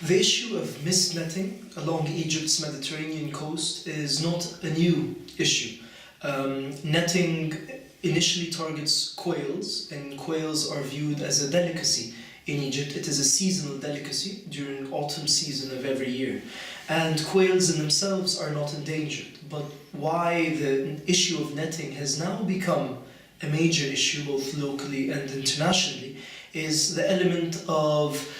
The issue of mist netting along Egypt's Mediterranean coast is not a new issue. Netting initially targets quails, and quails are viewed as a delicacy in Egypt. It is a seasonal delicacy during autumn season of every year. And quails in themselves are not endangered. But why the issue of netting has now become a major issue both locally and internationally is the element of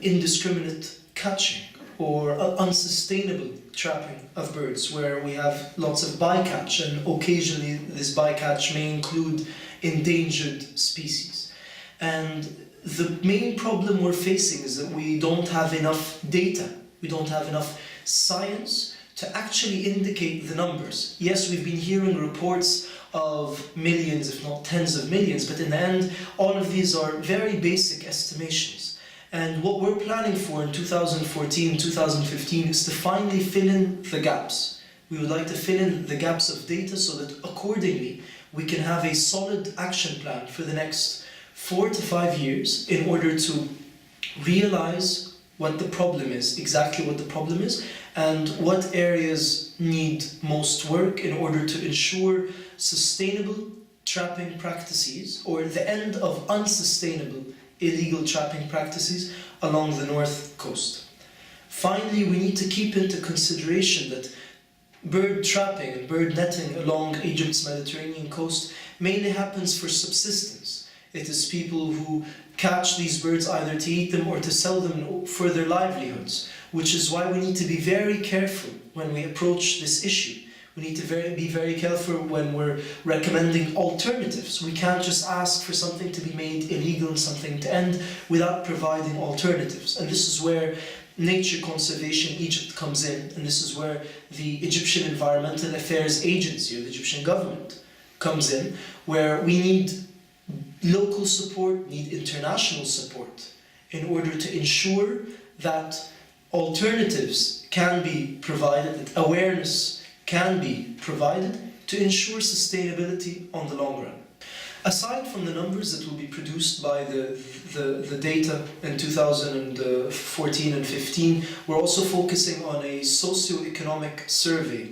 indiscriminate catching or unsustainable trapping of birds, where we have lots of bycatch, and occasionally this bycatch may include endangered species. And the main problem we're facing is that we don't have enough data, we don't have enough science to actually indicate the numbers. Yes, we've been hearing reports of millions, if not tens of millions, but in the end, all of these are very basic estimations. And what we're planning for in 2014, 2015 is to finally fill in the gaps. We would like to fill in the gaps of data so that accordingly we can have a solid action plan for the next 4 to 5 years in order to realize what the problem is, exactly what the problem is, and what areas need most work in order to ensure sustainable trapping practices or the end of unsustainable illegal trapping practices along the north coast. Finally, we need to keep into consideration that bird trapping and bird netting along Egypt's Mediterranean coast mainly happens for subsistence. It is people who catch these birds either to eat them or to sell them for their livelihoods, which is why we need to be very careful when we approach this issue. We need to be very careful when we're recommending alternatives. We can't just ask for something to be made illegal and something to end without providing alternatives. And this is where Nature Conservation Egypt comes in, and this is where the Egyptian Environmental Affairs Agency, or the Egyptian government, comes in, where we need local support, need international support in order to ensure that alternatives can be provided, that awareness can be provided to ensure sustainability on the long run. Aside from the numbers that will be produced by the data in 2014 and 15, we're also focusing on a socio-economic survey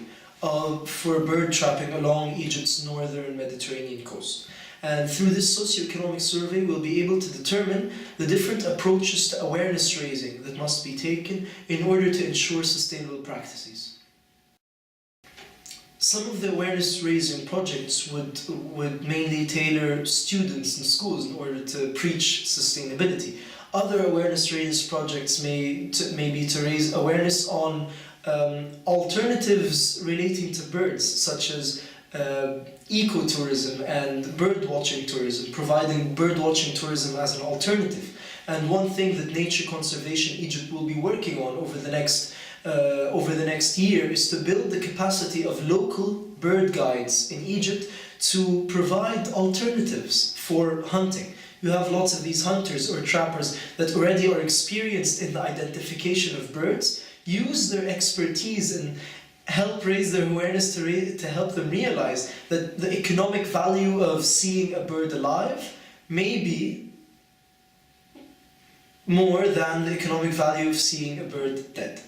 for bird trapping along Egypt's northern Mediterranean coast. And through this socio-economic survey, we'll be able to determine the different approaches to awareness raising that must be taken in order to ensure sustainable practices. Some of the awareness raising projects would mainly tailor students in schools in order to preach sustainability. Other awareness raising projects may be to raise awareness on alternatives relating to birds, such as ecotourism and bird-watching tourism, providing bird-watching tourism as an alternative. And one thing that Nature Conservation Egypt will be working on over the next year is to build the capacity of local bird guides in Egypt to provide alternatives for hunting. You have lots of these hunters or trappers that already are experienced in the identification of birds, use their expertise and help raise their awareness to help them realize that the economic value of seeing a bird alive may be more than the economic value of seeing a bird dead.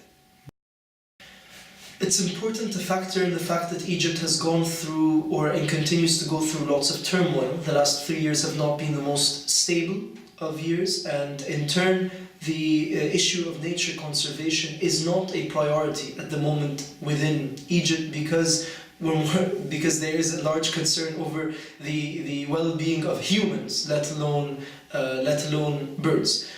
It's important to factor in the fact that Egypt has gone through and continues to go through lots of turmoil. The last 3 years have not been the most stable of years, and in turn the issue of nature conservation is not a priority at the moment within Egypt because there is a large concern over the well-being of humans, let alone birds.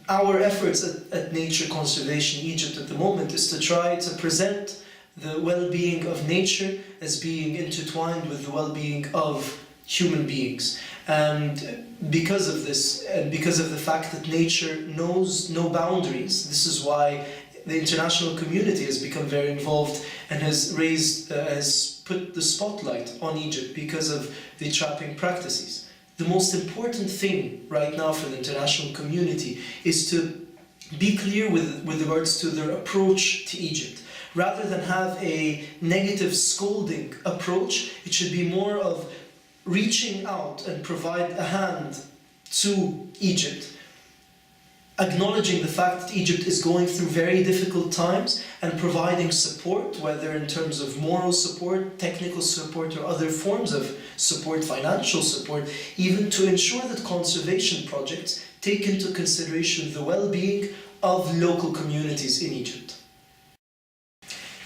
Our efforts at Nature Conservation Egypt at the moment is to try to present the well-being of nature as being intertwined with the well-being of human beings. And because of this, and because of the fact that nature knows no boundaries, this is why the international community has become very involved and has put the spotlight on Egypt because of the trapping practices. The most important thing right now for the international community is to be clear with regards to their approach to Egypt. Rather than have a negative scolding approach, it should be more of reaching out and provide a hand to Egypt acknowledging the fact that Egypt is going through very difficult times and providing support, whether in terms of moral support, technical support, or other forms of support, financial support, even to ensure that conservation projects take into consideration the well-being of local communities in Egypt.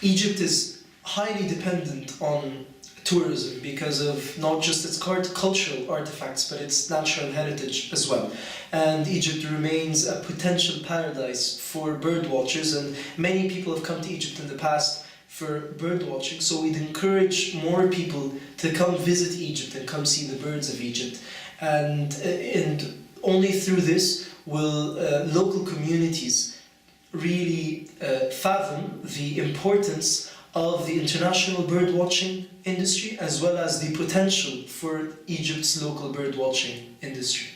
Egypt is highly dependent on tourism because of not just its cultural artifacts but its natural heritage as well. And Egypt remains a potential paradise for bird watchers, and many people have come to Egypt in the past for bird watching, so we'd encourage more people to come visit Egypt and come see the birds of Egypt. And only through this will local communities really fathom the importance of the international bird watching industry, as well as the potential for Egypt's local bird watching industry.